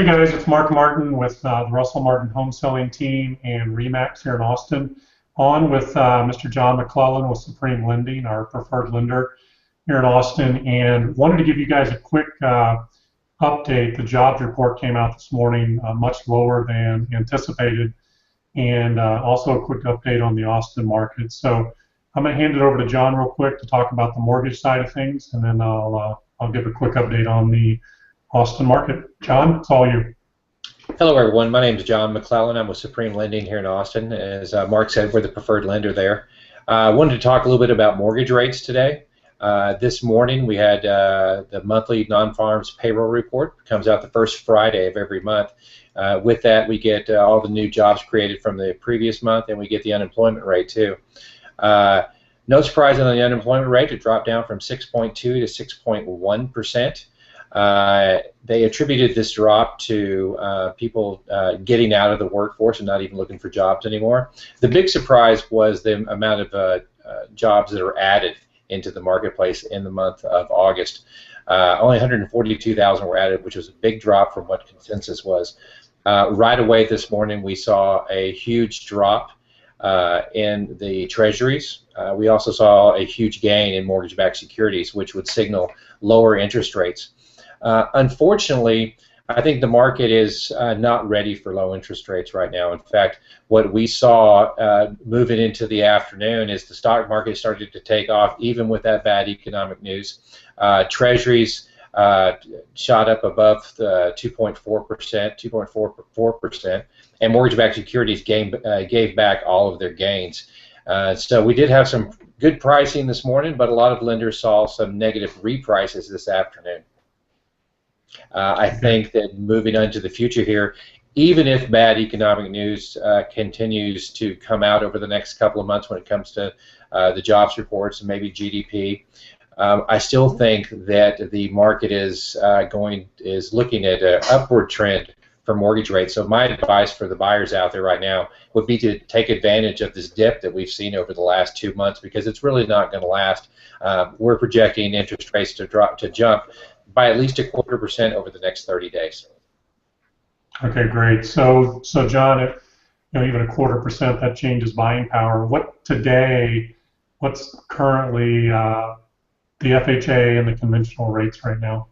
Hey guys, it's Mark Martin with the Russell Martin Home Selling Team and REMAX here in Austin. On with Mr. John McClellan with Supreme Lending, our preferred lender here in Austin, and wanted to give you guys a quick update. The jobs report came out this morning, much lower than anticipated, and also a quick update on the Austin market. So I'm going to hand it over to John real quick to talk about the mortgage side of things, and then I'll give a quick update on the Austin market. John, it's all you. Hello, everyone. My name is John McClellan. I'm with Supreme Lending here in Austin. As Mark said, we're the preferred lender there. I wanted to talk a little bit about mortgage rates today. This morning, we had the monthly non-farms payroll report. It comes out the first Friday of every month. With that, we get all the new jobs created from the previous month, and we get the unemployment rate, too. No surprise on the unemployment rate. It dropped down from 6.2 to 6.1%. They attributed this drop to people getting out of the workforce and not even looking for jobs anymore. The big surprise was the amount of jobs that are added into the marketplace in the month of August. Only 142,000 were added, which was a big drop from what consensus was. Right away this morning, we saw a huge drop in the treasuries. We also saw a huge gain in mortgage-backed securities, which would signal lower interest rates. Unfortunately, I think the market is not ready for low interest rates right now. In fact, what we saw moving into the afternoon is the stock market started to take off even with that bad economic news. Treasuries shot up above the 2.4%, 2.44%, and mortgage-backed securities gave back all of their gains. So we did have some good pricing this morning, but a lot of lenders saw some negative reprices this afternoon. I think that moving on to the future here, even if bad economic news continues to come out over the next couple of months when it comes to the jobs reports and maybe GDP, I still think that the market is looking at an upward trend for mortgage rates. So my advice for the buyers out there right now would be to take advantage of this dip that we've seen over the last 2 months, because it's really not going to last. We're projecting interest rates to jump by at least 0.25% over the next 30 days. Okay, great. So John, if even 0.25%, that changes buying power. What's currently the FHA and the conventional rates right now?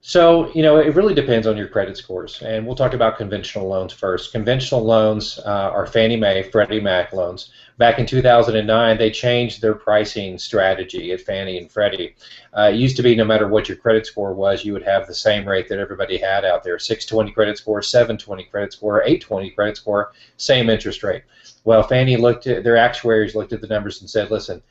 So, it really depends on your credit scores, and we'll talk about conventional loans first. Conventional loans are Fannie Mae, Freddie Mac loans. Back in 2009, they changed their pricing strategy at Fannie and Freddie. It used to be no matter what your credit score was, you would have the same rate that everybody had out there. 620 credit score, 720 credit score, 820 credit score, same interest rate. Well, Fannie their actuaries looked at the numbers and said, listen,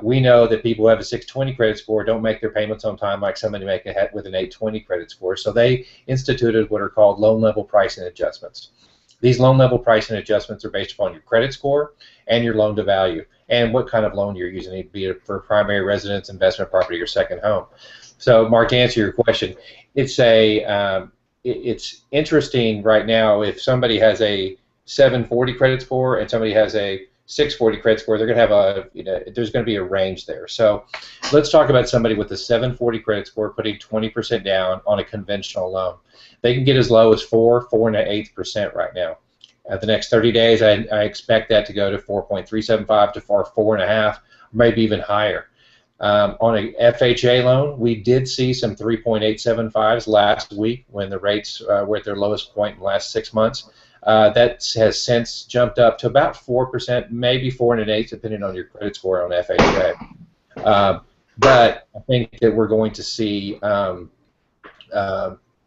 we know that people who have a 620 credit score don't make their payments on time like somebody with an 820 credit score. So they instituted what are called loan level pricing adjustments. These loan level pricing adjustments are based upon your credit score and your loan to value and what kind of loan you're using, be it for primary residence, investment property, or second home. So, Mark, to answer your question, it's interesting right now if somebody has a 740 credit score and somebody has a 640 credit score, they're going to have there's going to be a range there. So let's talk about somebody with a 740 credit score putting 20% down on a conventional loan. They can get as low as 4.125% right now. The next 30 days, I expect that to go to 4.375 to 4.5, maybe even higher. On a FHA loan, we did see some 3.875s last week when the rates were at their lowest point in the last 6 months. That has since jumped up to about 4%, maybe 4.125%, depending on your credit score on FHA. But I think that we're going to see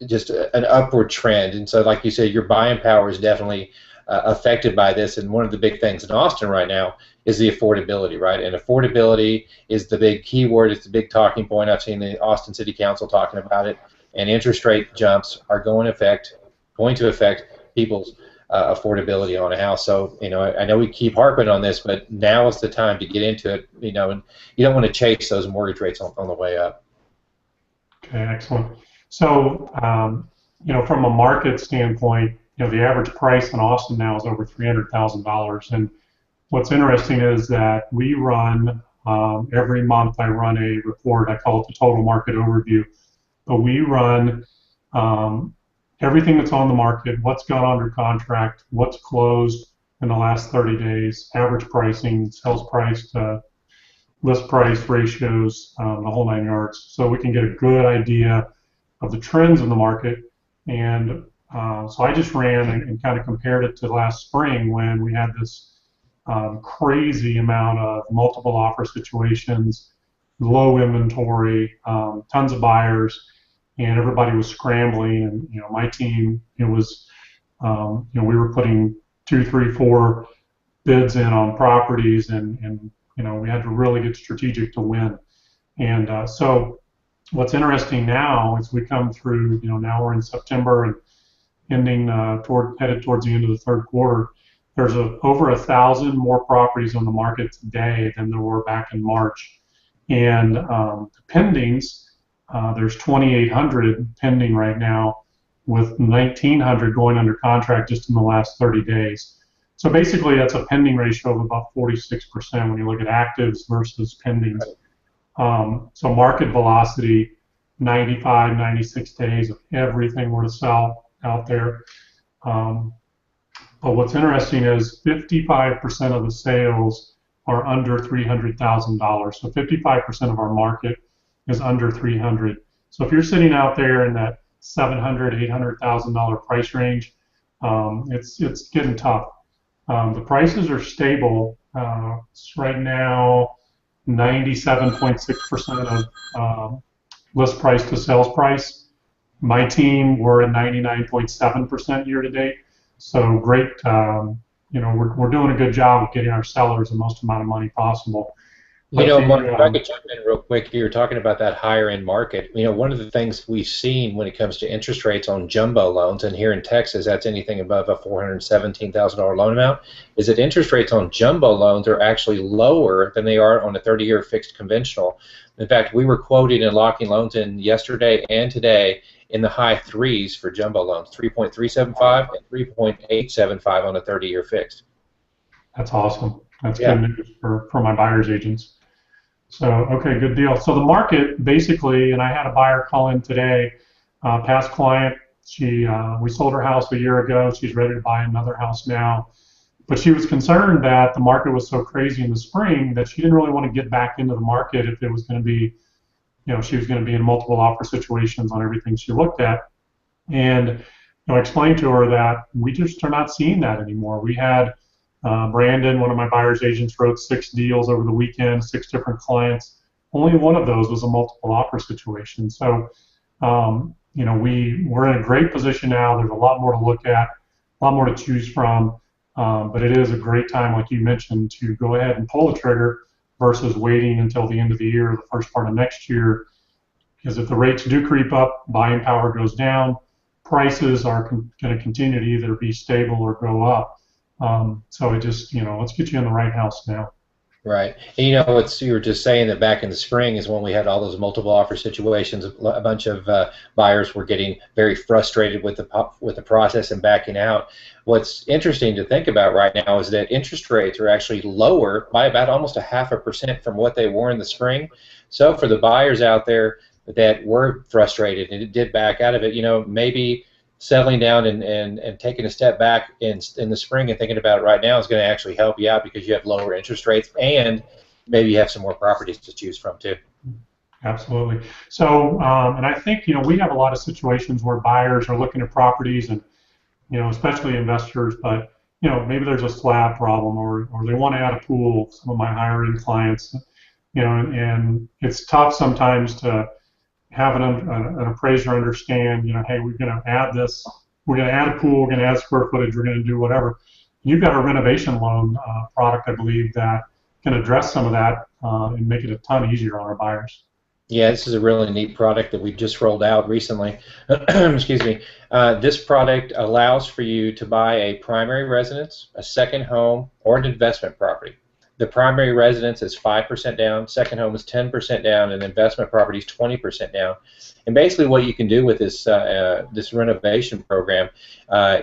just an upward trend. And so, like you said, your buying power is definitely affected by this. And one of the big things in Austin right now is the affordability, right? And affordability is the big keyword. It's the big talking point. I've seen the Austin City Council talking about it. And interest rate jumps are going to affect people's affordability on a house. So, I know we keep harping on this, but now is the time to get into it, and you don't want to chase those mortgage rates on the way up. Okay, excellent. So, from a market standpoint, the average price in Austin now is over $300,000. And what's interesting is that we run, every month I run a report, I call it the Total Market Overview, but we run everything that's on the market, what's gone under contract, what's closed in the last 30 days, average pricing, sales price to list price ratios, the whole 9 yards, so we can get a good idea of the trends in the market. And so I just ran and kind of compared it to last spring when we had this crazy amount of multiple offer situations, low inventory, tons of buyers, and everybody was scrambling. And my team, it was, we were putting 2, 3, 4 bids in on properties, and we had to really get strategic to win. And so what's interesting now is we come through, now we're in September and ending headed towards the end of the third quarter. There's over 1,000 more properties on the market today than there were back in March. And the pendings, there's 2,800 pending right now, with 1,900 going under contract just in the last 30 days. So basically, that's a pending ratio of about 46% when you look at actives versus pendings. So market velocity, 95, 96 days of everything were to sell out there. But what's interesting is 55% of the sales are under $300,000. So 55% of our market is under 300. So if you're sitting out there in that $700,000, $800,000 price range, it's getting tough. The prices are stable. Right now, 97.6% of list price to sales price. My team, we're at 99.7% year to date. So great. We're doing a good job of getting our sellers the most amount of money possible. Mark, if I could jump in real quick, you were talking about that higher end market. One of the things we've seen when it comes to interest rates on jumbo loans, and here in Texas, that's anything above a $417,000 loan amount, is that interest rates on jumbo loans are actually lower than they are on a 30-year fixed conventional. In fact, we were quoting and locking loans in yesterday and today in the high threes for jumbo loans, 3.375 and 3.875 on a 30-year fixed. That's awesome. That's good news for my buyer's agents. So, okay, good deal. So the market basically, and I had a buyer call in today, past client. We sold her house a year ago. She's ready to buy another house now. But she was concerned that the market was so crazy in the spring that she didn't really want to get back into the market if it was going to be, she was going to be in multiple offer situations on everything she looked at. And I explained to her that we just are not seeing that anymore. We had Brandon, one of my buyer's agents, wrote 6 deals over the weekend, 6 different clients. Only one of those was a multiple offer situation. So, we're in a great position now. There's a lot more to look at, a lot more to choose from. But it is a great time, like you mentioned, to go ahead and pull the trigger versus waiting until the end of the year or the first part of next year. Because if the rates do creep up, buying power goes down, prices are going to continue to either be stable or go up. So it just, let's get you in the right house now. Right. And you were just saying that back in the spring is when we had all those multiple offer situations. A bunch of buyers were getting very frustrated with the process and backing out. What's interesting to think about right now is that interest rates are actually lower by about almost 0.5% from what they were in the spring. So for the buyers out there that were frustrated and did back out of it, maybe settling down and taking a step back in the spring and thinking about it right now is going to actually help you out because you have lower interest rates and maybe you have some more properties to choose from too. Absolutely. So, and I think, we have a lot of situations where buyers are looking at properties and, especially investors, but, maybe there's a slab problem or they want to add a pool, some of my higher end clients, and it's tough sometimes to have an appraiser understand, hey, we're going to add this, we're going to add a pool, we're going to add square footage, we're going to do whatever. You've got a renovation loan product, I believe, that can address some of that and make it a ton easier on our buyers. Yeah, this is a really neat product that we just rolled out recently. Excuse me. This product allows for you to buy a primary residence, a second home, or an investment property. The primary residence is 5% down, second home is 10% down, and investment property is 20% down. And basically what you can do with this this renovation program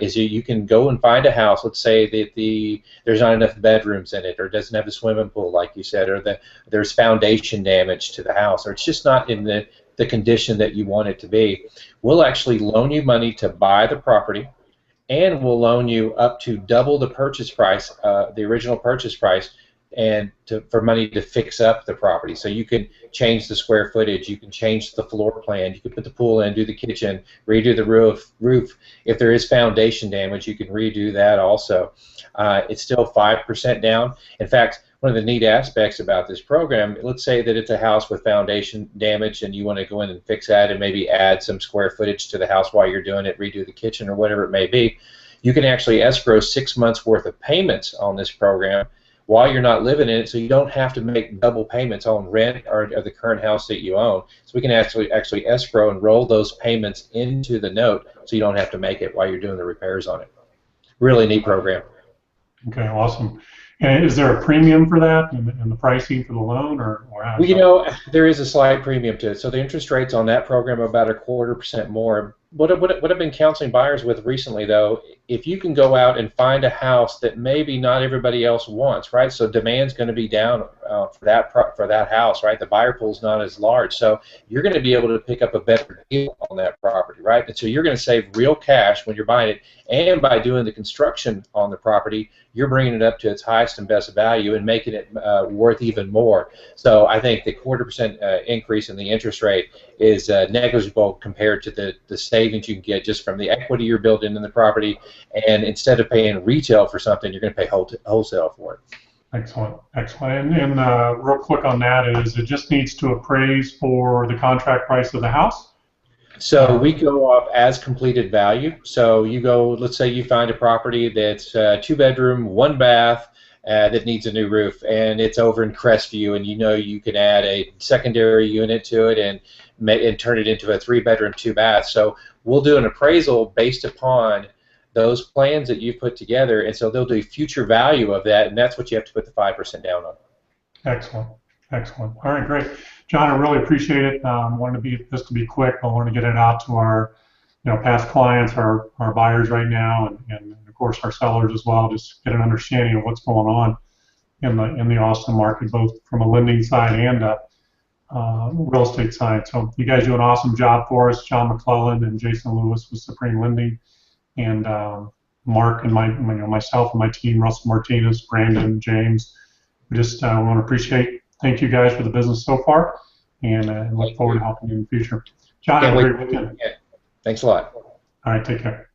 is you can go and find a house, let's say that there's not enough bedrooms in it, or doesn't have a swimming pool like you said, or there's foundation damage to the house, or it's just not in the the condition that you want it to be. We'll actually loan you money to buy the property, and we'll loan you up to double the purchase price, the original purchase price, and for money to fix up the property. So you can change the square footage, you can change the floor plan, you can put the pool in, do the kitchen, redo the roof. If there is foundation damage, you can redo that also. It's still 5% down. In fact, one of the neat aspects about this program, let's say that it's a house with foundation damage and you want to go in and fix that and maybe add some square footage to the house while you're doing it, redo the kitchen or whatever it may be. You can actually escrow 6 months worth of payments on this program while you're not living in it, so you don't have to make double payments on rent or the current house that you own. So we can actually escrow and roll those payments into the note so you don't have to make it while you're doing the repairs on it. Really neat program. Okay, awesome. And is there a premium for that and the pricing for the loan, or how? Well, you know, there is a slight premium to it. So the interest rates on that program are about 1/4% more. What I've been counseling buyers with recently, though, if you can go out and find a house that maybe not everybody else wants, right? So demand's going to be down for that house, right? The buyer pool's not as large, so you're going to be able to pick up a better deal on that property, right? And so you're going to save real cash when you're buying it, and by doing the construction on the property, you're bringing it up to its highest and best value and making it worth even more. So I think the 1/4% increase in the interest rate is negligible compared to the savings you can get just from the equity you're building in the property, and instead of paying retail for something, you're going to pay wholesale for it. Excellent, excellent. And real quick on that is it just needs to appraise for the contract price of the house? So we go off as completed value. So you go, let's say you find a property that's 2-bedroom, 1 bath, that needs a new roof, and it's over in Crestview, and you know you can add a secondary unit to it and turn it into a 3-bedroom, 2-bath. So we'll do an appraisal based upon those plans that you've put together, and so they'll do future value of that, and that's what you have to put the 5% down on. Excellent, excellent. All right, great, John. I really appreciate it. Wanted this to be quick. I want to get it out to our, past clients, our buyers right now, and of course our sellers as well. Just get an understanding of what's going on in the Austin market, both from a lending side and a real estate side. So you guys do an awesome job for us, John McClellan and Jason Lewis with Supreme Lending, and Mark and myself and my team, Russell Martinez, Brandon, James. We just want to thank you guys for the business so far, and look forward to helping you in the future. John, have a great weekend. Yeah. Thanks a lot. All right, take care.